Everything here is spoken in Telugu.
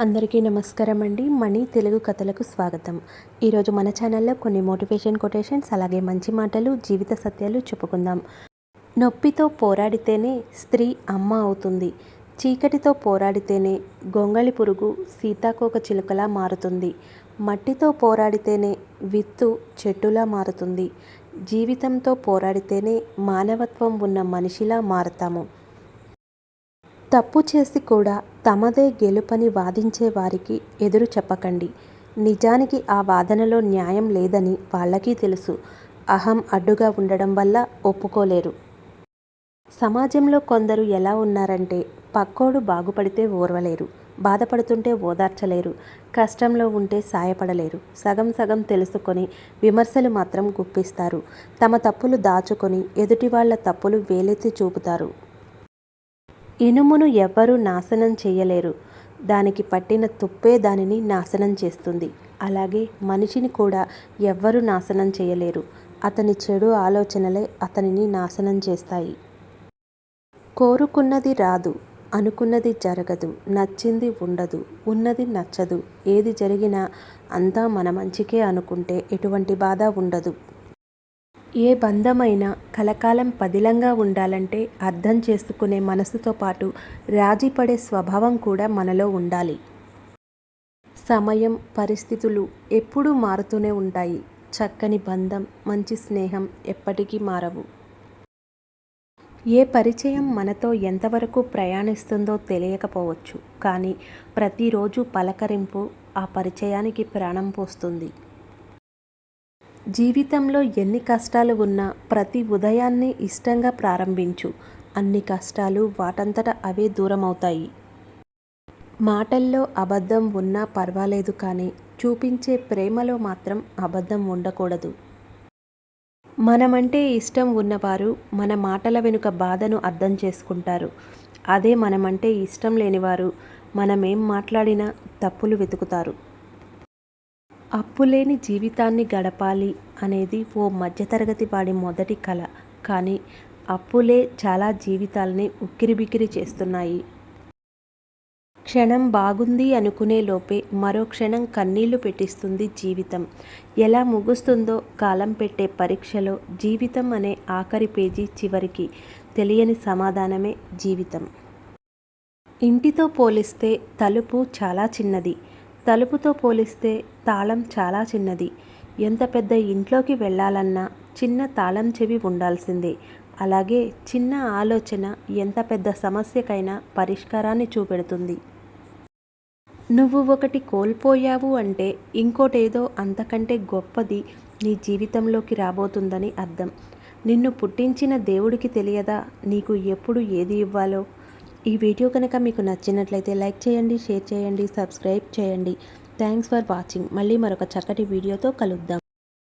అందరికీ నమస్కారం అండి. మనీ తెలుగు కథలకు స్వాగతం. ఈరోజు మన ఛానల్లో కొన్ని మోటివేషన్ కొటేషన్స్, అలాగే మంచి మాటలు, జీవిత సత్యాలు చెప్పుకుందాం. నొప్పితో పోరాడితేనే స్త్రీ అమ్మ అవుతుంది. చీకటితో పోరాడితేనే గొంగళి పురుగు సీతాకోక చిలుకలా మారుతుంది. మట్టితో పోరాడితేనే విత్తు చెట్టులా మారుతుంది. జీవితంతో పోరాడితేనే మానవత్వం ఉన్న మనిషిలా మారతాము. తప్పు చేసి కూడా తమదే గెలుపని వాదించే వారికి ఎదురు చెప్పకండి. నిజానికి ఆ వాదనలో న్యాయం లేదని వాళ్ళకి తెలుసు. అహం అడ్డుగా ఉండడం వల్ల ఒప్పుకోలేరు. సమాజంలో కొందరు ఎలా ఉన్నారంటే, పక్కోడు బాగుపడితే ఓర్వలేరు, బాధపడుతుంటే ఓదార్చలేరు, కష్టంలో ఉంటే సాయపడలేరు. సగం సగం తెలుసుకొని విమర్శలు మాత్రం గుప్పిస్తారు. తమ తప్పులు దాచుకొని ఎదుటి వాళ్ళ తప్పులు వేలెత్తి చూపుతారు. ఇనుమును ఎవ్వరూ నాశనం చేయలేరు. దానికి పట్టిన తుప్పే దానిని నాశనం చేస్తుంది. అలాగే మనిషిని కూడా ఎవ్వరూ నాశనం చేయలేరు. అతని చెడు ఆలోచనలే అతనిని నాశనం చేస్తాయి. కోరుకున్నది రాదు, అనుకున్నది జరగదు, నచ్చింది ఉండదు, ఉన్నది నచ్చదు. ఏది జరిగినా అంతా మన మంచికే అనుకుంటే ఎటువంటి బాధ ఉండదు. ఏ బంధమైనా కలకాలం పదిలంగా ఉండాలంటే అర్థం చేసుకునే మనసుతో పాటు రాజీపడే స్వభావం కూడా మనలో ఉండాలి. సమయం, పరిస్థితులు ఎప్పుడూ మారుతూనే ఉంటాయి. చక్కని బంధం, మంచి స్నేహం ఎప్పటికీ మారవు. ఏ పరిచయం మనతో ఎంతవరకు ప్రయాణిస్తుందో తెలియకపోవచ్చు, కానీ ప్రతిరోజు పలకరింపు ఆ పరిచయానికి ప్రాణం పోస్తుంది. జీవితంలో ఎన్ని కష్టాలు ఉన్నా ప్రతి ఉదయాన్ని ఇష్టంగా ప్రారంభించు. అన్ని కష్టాలు వాటంతట అవే దూరమవుతాయి. మాటల్లో అబద్ధం ఉన్నా పర్వాలేదు, కానీ చూపించే ప్రేమలో మాత్రం అబద్ధం ఉండకూడదు. మనమంటే ఇష్టం ఉన్నవారు మన మాటల వెనుక బాధను అర్థం చేసుకుంటారు. అదే మనమంటే ఇష్టం లేనివారు మనమేం మాట్లాడినా తప్పులు వెతుకుతారు. అప్పులేని జీవితాన్ని గడపాలి అనేది ఓ మధ్యతరగతి వాడి మొదటి కల. కానీ అప్పులే చాలా జీవితాల్ని ఉక్కిరిబిక్కిరి చేస్తున్నాయి. క్షణం బాగుంది అనుకునే లోపే మరో క్షణం కన్నీళ్లు పెట్టిస్తుంది జీవితం. ఎలా ముగుస్తుందో కాలం పెట్టే పరీక్షలో జీవితం అనే ఆఖరి పేజీ చివరికి తెలియని సమాధానమే జీవితం. ఇంటితో పోలిస్తే తలుపు చాలా చిన్నది, తలుపుతో పోలిస్తే తాళం చాలా చిన్నది. ఎంత పెద్ద ఇంట్లోకి వెళ్ళాలన్నా చిన్న తాళం చెవి ఉండాల్సిందే. అలాగే చిన్న ఆలోచన ఎంత పెద్ద సమస్యకైనా పరిష్కారాన్ని చూపెడుతుంది. నువ్వు ఒకటి కోల్పోయావు అంటే ఇంకోటేదో అంతకంటే గొప్పది నీ జీవితంలోకి రాబోతుందని అర్థం. నిన్ను పుట్టించిన దేవుడికి తెలియదా నీకు ఎప్పుడు ఏది ఇవ్వాలో? ఈ వీడియో కనుక మీకు నచ్చినట్లయితే లైక్ చేయండి, షేర్ చేయండి, సబ్స్క్రైబ్ చేయండి. Thanks for watching. మళ్ళీ మరొక చక్కటి వీడియోతో కలుద్దాం.